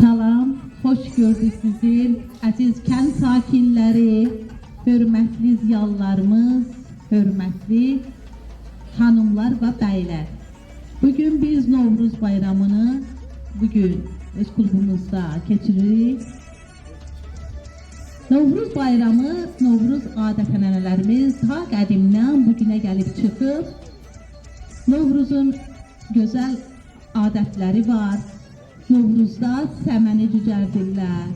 Salam, hoş gördük sizin əziz kənd sakinləri, hörmətli ziyalılarımız, hörmətli hanımlar və bəylər. Bugün biz Novruz bayramını bugün öz klubumuzda keçiririk. Novruz bayramı, Novruz adət-ənənələrimiz ta qədimdən bugünə gəlib çıxıb. Novruzun gözəl adətləri var. Novruzda səməni cücərdirlər.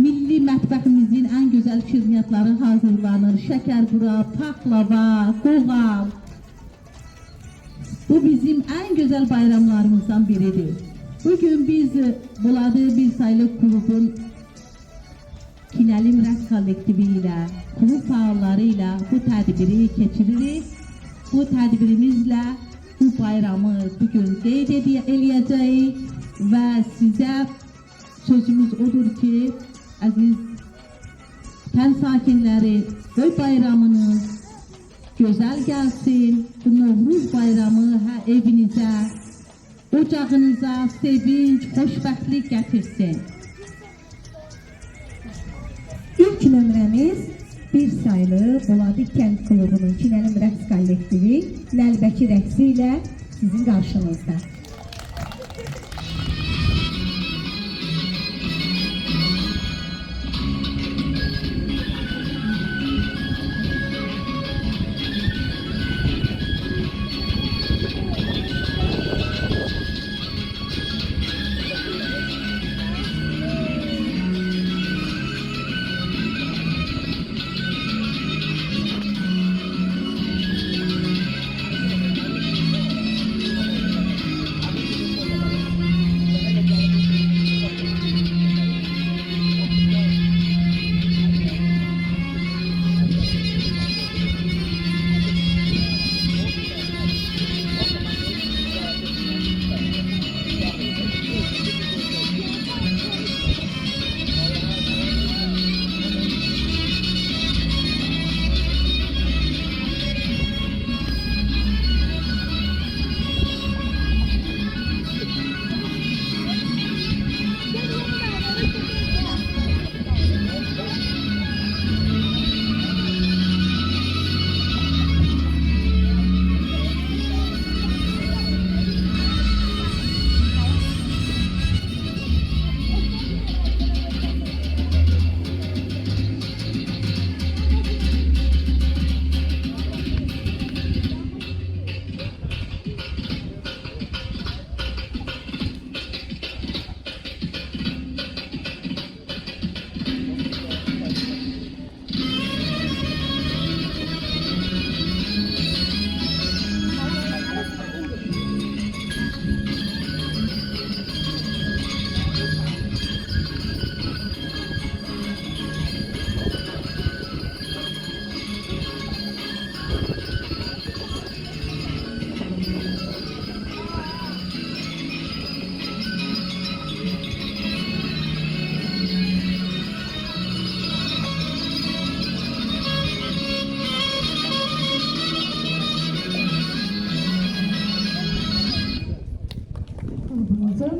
Milli mətbəximizin ən gözəl şirniyyatları hazırlanır. Şəkərbura, paxlava, qoğal. Bu bizim ən gözəl bayramlarımızdan biridir. Bugün biz Buladı Bir Saylı Klubun Kinəlim Rəqs kollektivi ilə, klub fəalları ilə bu tədbiri keçiririk. Bu tədbirimizlə bu bayramı bugün qeyd eləyəcəyik və sizə sözümüz odur ki, əziz kənd sakinləri, böyük bayramınız gözəl gəlsin. Bu Novruz bayramı evinizə, ocağınıza sevinç, xoşbəxtlik gətirsin. İlk nömrəmiz Bir Saylı Buladı Kənd Klubunun Kinəlim Rəqs kollektivi Nəlbəki rəqsi ilə sizin qarşınızda.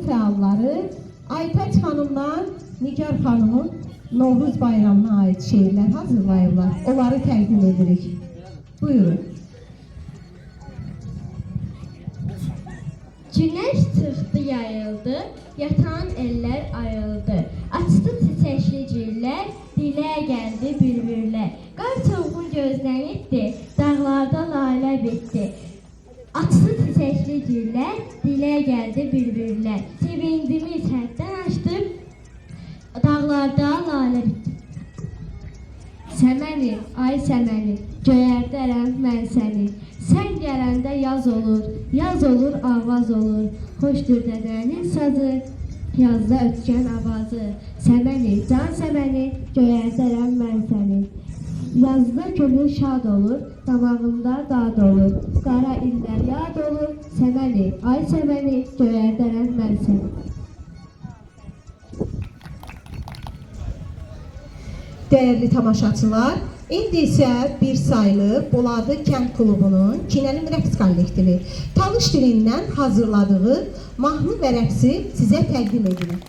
Fəalları Aytaç xanımdan Nigar xanımın Novruz bayramına ait şeirlər hazırlayırlar. Onları təqdim edirik. Buyurun. Günəş çıxdı, yayıldı, yatan ellər ayıldı. Açdı çiçəkli güllər, dilə gəldi bülbüllər. Qar çovğun gözlənibdi, dağlarda lalə bitdi. Açdı çiçəkli güllər, dilə gəldi bülbüllər. Sevindimiz həddən aşdı, dağlarda lalə bitdi. Səməni, ay səməni, göyərdərəm mən səni. Sən gələndə yaz olur, avaz olur. Xoşdur dədənin sazı, yazda ötkən avazı. Səməni, can səməni, göyərdərəm mən səni. Yazda könül şad olur, damağında dad olur. Qara illər yad olur, səməni, ay səməni, göyərdərəm mən səni. Değerli tamaşaçılar, İndi isə bir saylı Boladı Kənd Klubunun Kinəlim rəqs kollektivi Talış dilindən hazırladığı mahnı və rəqsi sizə təqdim edilir.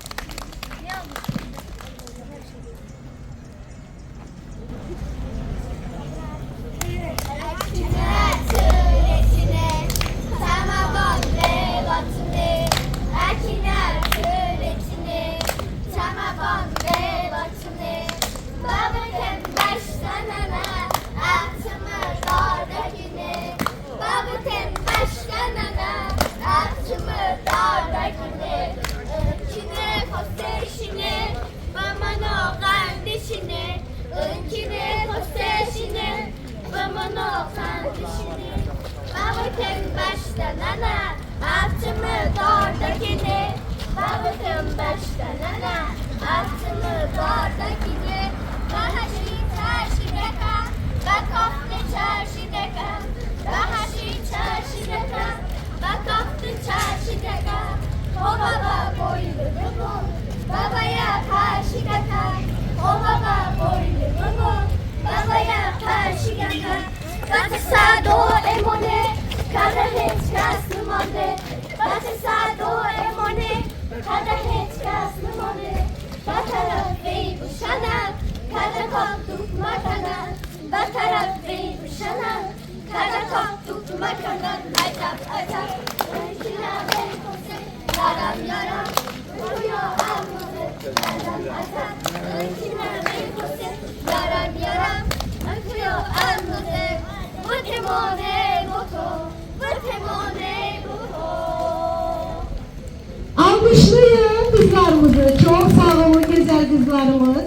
Alkışlayın kızlarımızı. Çok sağ olun güzel kızlarımız.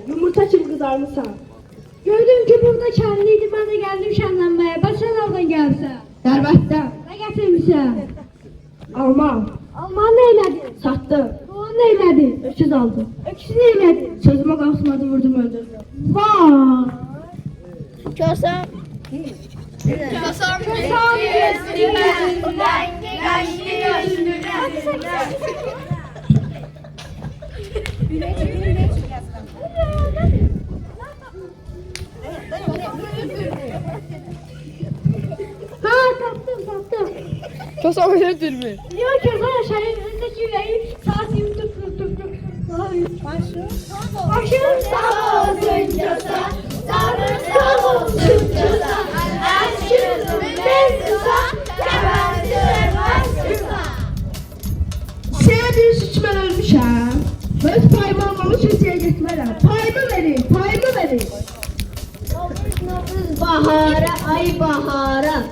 Yumurta gibi kızarmışsan. Gördüm ki burada kendiydi, ben de geldim şenlenmeye. Bak sen oradan gelsen. Elbette. Ne getirmişsin? Alman. Alman neyledi? Sattı. Doğan neyledi? Öküz aldı. Öküz neyledi? Sözüme kalsmadı vurdum öldürdüm. Vay. Kösem Ha kaptım. Kösem öyledir mi? Diyor ki sana senin önündeki yüreği saatimi tık. Başım sağ olsun Kösem. Tanrım sağ olsun Kösem. Aşkım ben Kösem. Kemendim aşkıma. Sənə bir süçmən ölmüşəm. Öz payımı almamış hüseyə getmərəm. Payımı verin. bahara, ay bahara,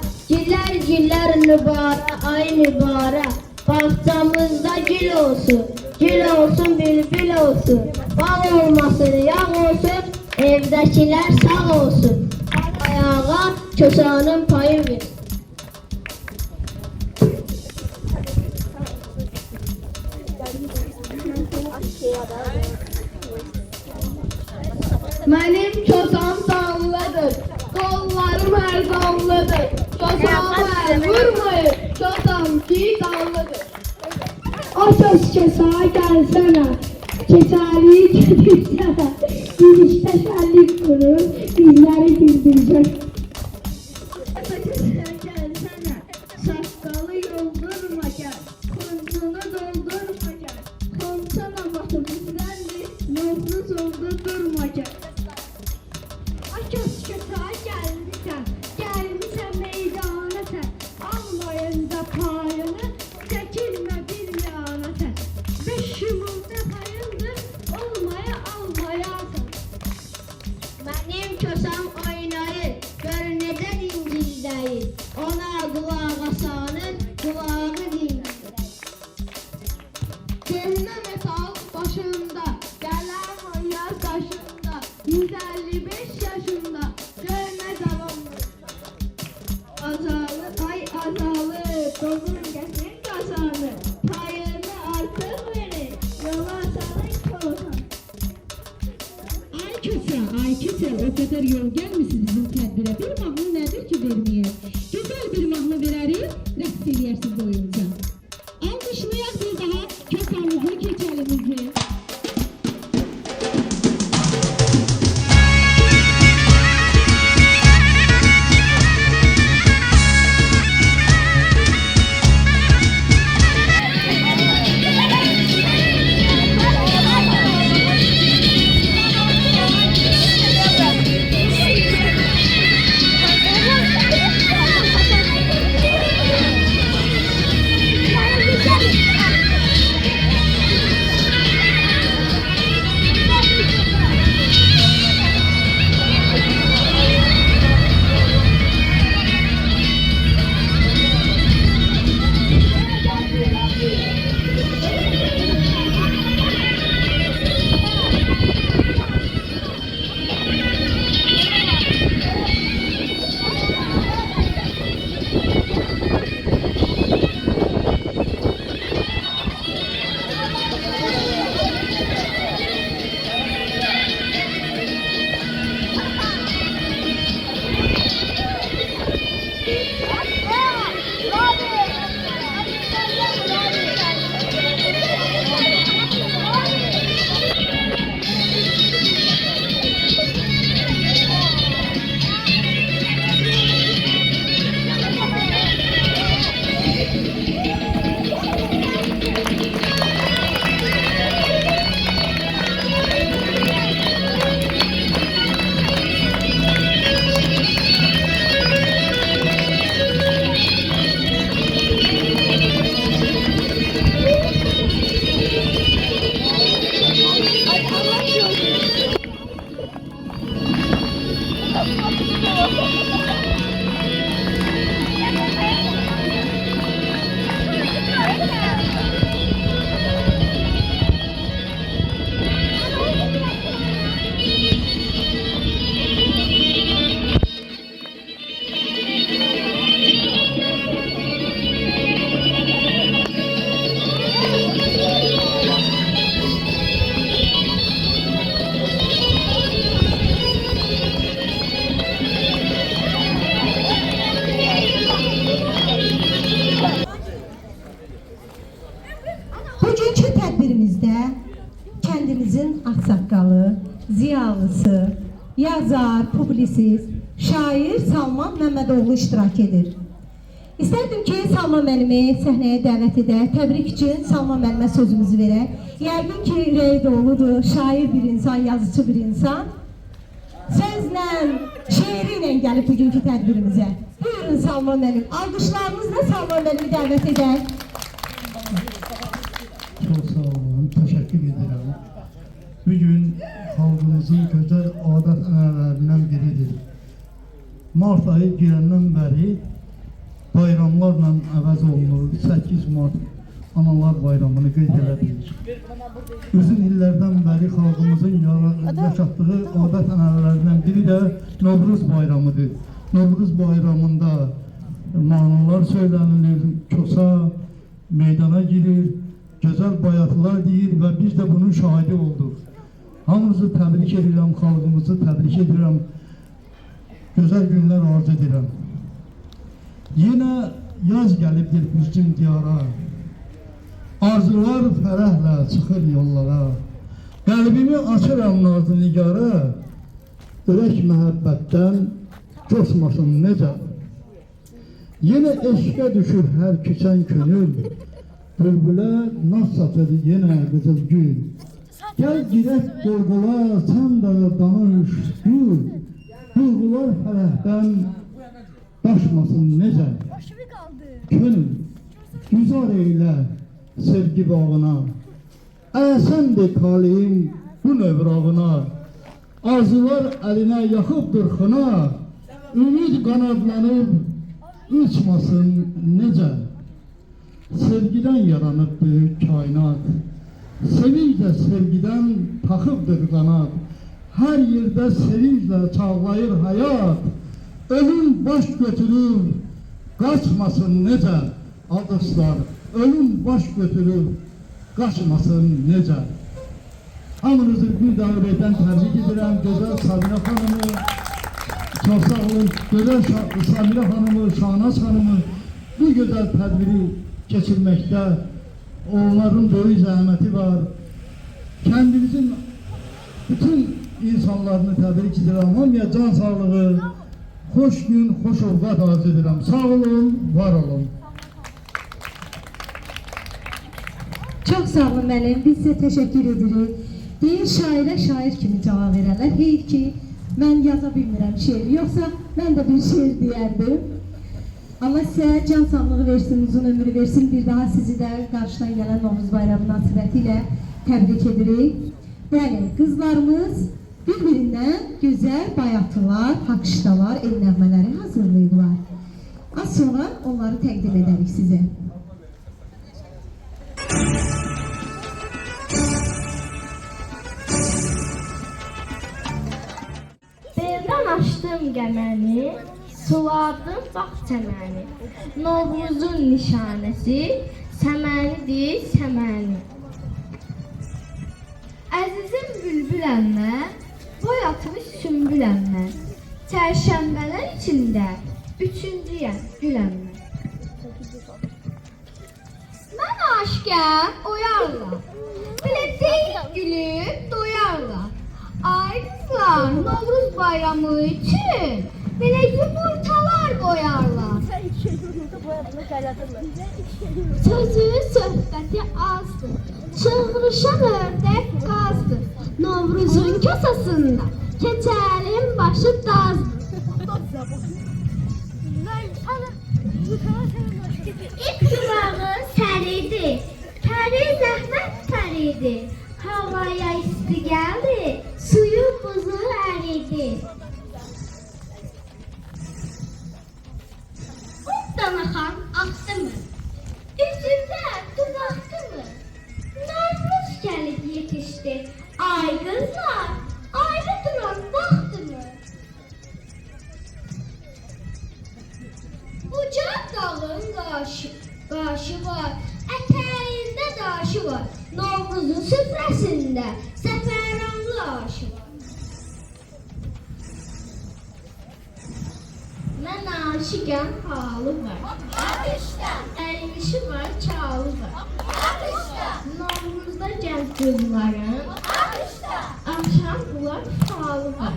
giller nübara, ay nübara. Bahçamızda gül olsun, bülbül olsun. Bal olmasın, yağ olsun, evdekiler sağ olsun. Ayağa kösanın payı ver. Benim kösam dallıdır, kollarım her dallıdır. Kösam vurmayın, kösam ki dallıdır. O söz kösağa gelsene, keçerliği getirsene. Gülüşte şenlik kurur, dilleri güldürecek. Gelsene, şapkalı yoldurma gel, kuncunu doldurma gel. Komsana bakın bizdendir, yolsuz oldu durma gel. Açız kösağa gelmişsen meydana sen. Almayınca payını, çekilme bir yana sen. 5 yumurta payındır, almayasın. Benim kösam oynayır, gör neden incildəyir. Ona qulaq asanın, qulağı dinləyir. yol gəlmişsiniz bizim tədbirə. Bir mahnı nədir ki verməyək? Gözəl bir mahnı verərik, rəqs eləyərsiniz oyunca. Alqışlayaq bir daha kösamızı, keçəlimizi. Bugünkü tədbirimizdə kəndimizin ağsaqqalı, ziyalısı, yazar, publisist, şair Salman Məmmədoğlu iştirak edir. İstərdim ki, Salman müəllimi səhnəyə dəvət edək, təbrik üçün Salman müəllimə sözümüzü verək. Yəqin ki, ürəyi doludur, şair bir insan, yazıcı bir insan. Sözlə, şeiri ilə gəlib bugünkü tədbirimizə. Buyurun Salman müəllim, alqışlarınızla Salman müəllimi dəvət edək. Çok sağ olun, teşekkür ederim. Bugün halkımızın güzel adet ənənələrindən biridir. Mart ayı girəndən bəri bayramlarla əvəz olunur. 8 Mart Analar Bayramını qeyd edilir. Uzun illərdən bəri xalqımızın yaşatdığı adət ənənələrindən biri də Novruz bayramıdır. Novruz bayramında mahnılar söylənilir, Kosa meydana girir, güzel bayatılar deyir və biz də bunun şahidi olduq. Hamınızı təbrik edirəm, xalqımızı təbrik edirəm, gözəl günlər arzu edirəm. Yenə yaz gəlibdir bizim diyara, arzular fərəhlə çıxır yollara. Qəlbimi açıram nazlı nigara, ürək məhəbbətdən coşmasın necə. Yenə eşqə düşür hər keçən könül, bülbülə naz satır yenə qızıl gül. Gəl girək qorğula, sən də danış gül, duyğular fərəhdən daşmasın necə. Könül, güzar eylə sevgi bağına, əysən talihim bu növrağına. Arzular əlinə yaxıbdır xına, ümid qanadlanıb uçmasın necə. Sevgiden yaranıp büyük kainat, sevinçle sevgiden takıptır kanat. Her yerde sevinçle çağlayır hayat, ölüm baş götürür, kaçmasın nece. Adıslar, ölüm baş götürür, kaçmasın nece. Hamınızı bir daha ürəkdən təbrik edirəm, gözəl Sabine Hanım'ı, Çox sağ olun. Gözəl Samirə xanımı, Şahnaz xanımı bu gözəl tədbiri keçirməkdə onların böyük zəhməti var. Kəndimizin bütün insanlarını təbrik edirəm. Hamıya can sağlığı, xoş gün, xoş ovqat arzu edirəm. Sağ olun, var olun. Çox sağ olun müəllim, biz sizə təşəkkür edirik. Deyir şairə şair kimi cavab verərlər. Heyf ki, mən yaza bilmirəm şeir, yoxsa mən də bir şeir deyərdim. Allah sizə can sağlığı versin, uzun ömür versin. Bir daha sizi də qarşıdan gələn Novruz bayramı münasibəti ilə təbrik edirik. Bəli, qızlarımız bir-birindən gözəl bayatılar, hakışdalar, el nəğmələri hazırlayırlar. Az sonra onları təqdim edərik sizə. Beldən açdım qəməni, suladım bax çəməni. Novruzun nişanəsi, səmənidir səməni. Əzizim bülbüləm mən, boy atmış sümbüləm mən. Çərşənbələr içində, üçüncüyəm güləm mən. Mən aşkar oyarlar, belə deyil gülüb doyarlar. Ay qızlar, Novruz bayramı üçün belə yumurtalar qoyarlar. Sözü, söhbəti azdır, çığırışan ördək qazdır. Novruzun kasasında keçərin başı dazdır. İlk durağı səridir, kəri zəhmət təridir. Havaya isti gəldi, suyu buzu əridi. Danaxan axdı mı? Üzümdə dudaxdı mı? Novruz gəlib yetişdi. Ay qızlar, ayrı duran vaxtı mı? Uca dağın qaşı var, ətəyində daşı var. Novruzun süfrəsində səfəranlı aşı var. Mən aşiqəm, halı var. Əynişi var, çalı var. Novruzda gənc qızların axşam bular falı var.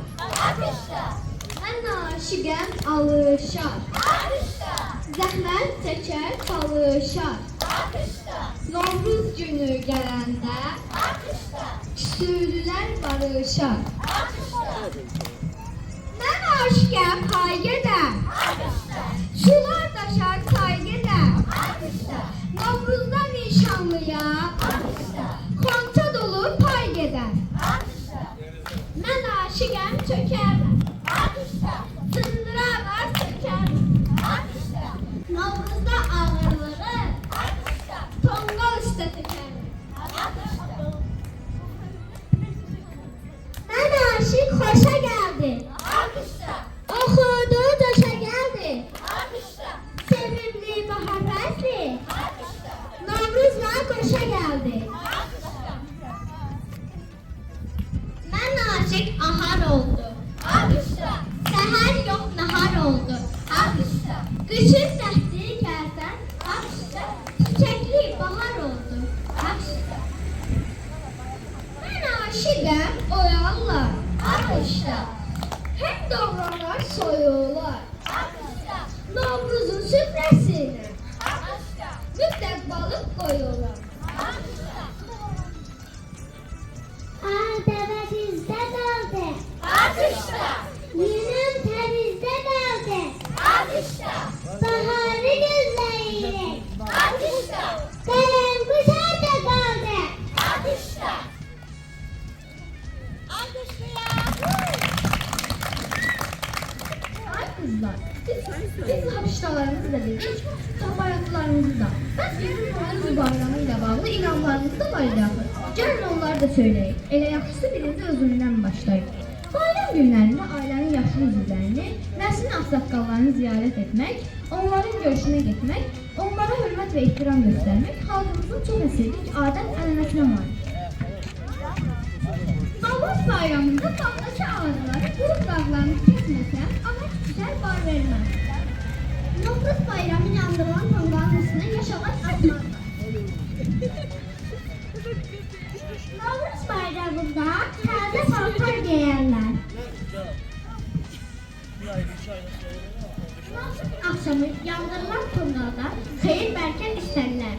Mən aşiqəm, alışar. Zəhmət çəkər, çalışar. Novruz günü gələndə küsülülər barışar. Mən aşkəm pay gedər, sular daşar tay gedər. Novruzda nişanlıya xonça dolu pay gedər. Mən aşiqəm çökərəm, sındırarlar sökərəm. Novruzda ağırlığı tonqal üstə təkərəm. Mən aşiq xoşa gəldi, oxudu coşa gəldi. Sevimli bahar fəsli, Novruzla qoşa gəldi. Mən aşiq ahar oldu, səhər yox nahar oldu. Qışın səhti gəlsən, çiçəkli bahar oldu. Mən aşiqəm oyarlar, həm davranlar soyular. Novruzun süfrəsinə mütləq balıq qoyurlar. Dəvə bizdə qaldı, yunum təmizdə qaldı. Baharı gözləyirik, qələm quşarda qaldı. Ay kızlar, biz hapştalarımızı da dedik, bayraklarımızı da. Bəs bizim Novruz bayramı ilə bağlı inanlarımız da var idi axı. Gəlin onları da söyləyək. Elə yaxşısı birinci özündən başlayıq. Bayram günlərində ailənin yaşlı üzvlərini, nəslin ağsaqqallarını ziyarət etmək, onların görüşünə getmək, onlara hörmət və ehtiram göstərmək xalqımızın çox əsirlik adət-ənənəsinə malikdir. Novruz bayramında bağdakı ağacları, qurub dağlarını kəsməsən, ama Əksər bar verməz. Novruz bayramı yandırılan tonqanın üstünə yaşağaç atmazlar. Novruz bayramında təzə paltar geyərlər. Novruz axşamı yandırılan tonqalda xeyir bərkət istənilər.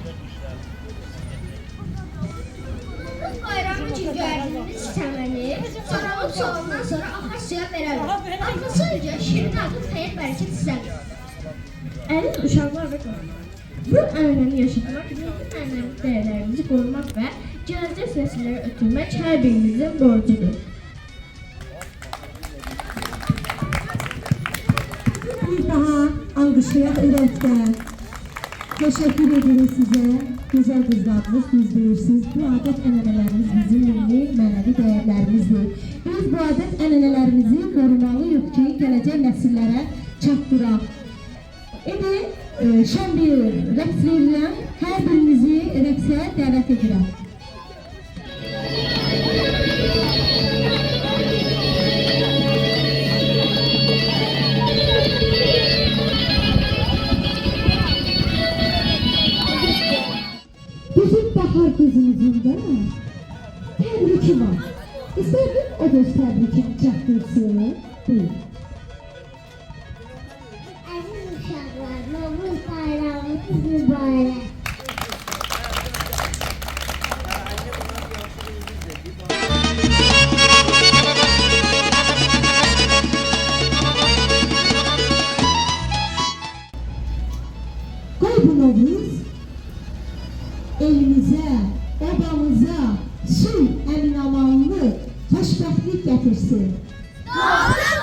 Novruz bayramı üçün göyərdiyimiz çiçəməni saralıb soğandan sonra axar suya verərlər. Atlasınca şirin artıq xeyir bərkət istənir. Əziz uşaqlar və qonaqlar, bu ənənəni yaşatmaq, bizim ənənəvi dəyərlərimizi qorumaq və gələcək nəsillərə ötürmək hər birimizin borcudur. Bir daha alqışlayaq ürəkdən. Təşəkkür edirik sizə. Gözəl qızlarımız, düz deyirsiniz. Bu adət ənənələrimiz bizim milli mənəvi dəyərlərimizdir. Biz bu adət ənənələrimizi qorumalıyıq ki, gələcək nəsillərə çatdıraq. İndi şən bir rəqs verirəm. Hər birinizi rəqsə dəvət edirəm. Bizim bahar kızımızın da təbriki var. İstədim o da öz təbrikini çatdırsın. Buyur. Əziz uşaqlar, Novruz bayramınız mübarək. Qoy bu Novruz elimizə, babamıza sülh, əmin-amanlıq, xoşbəxtlik gətirsin. Novruz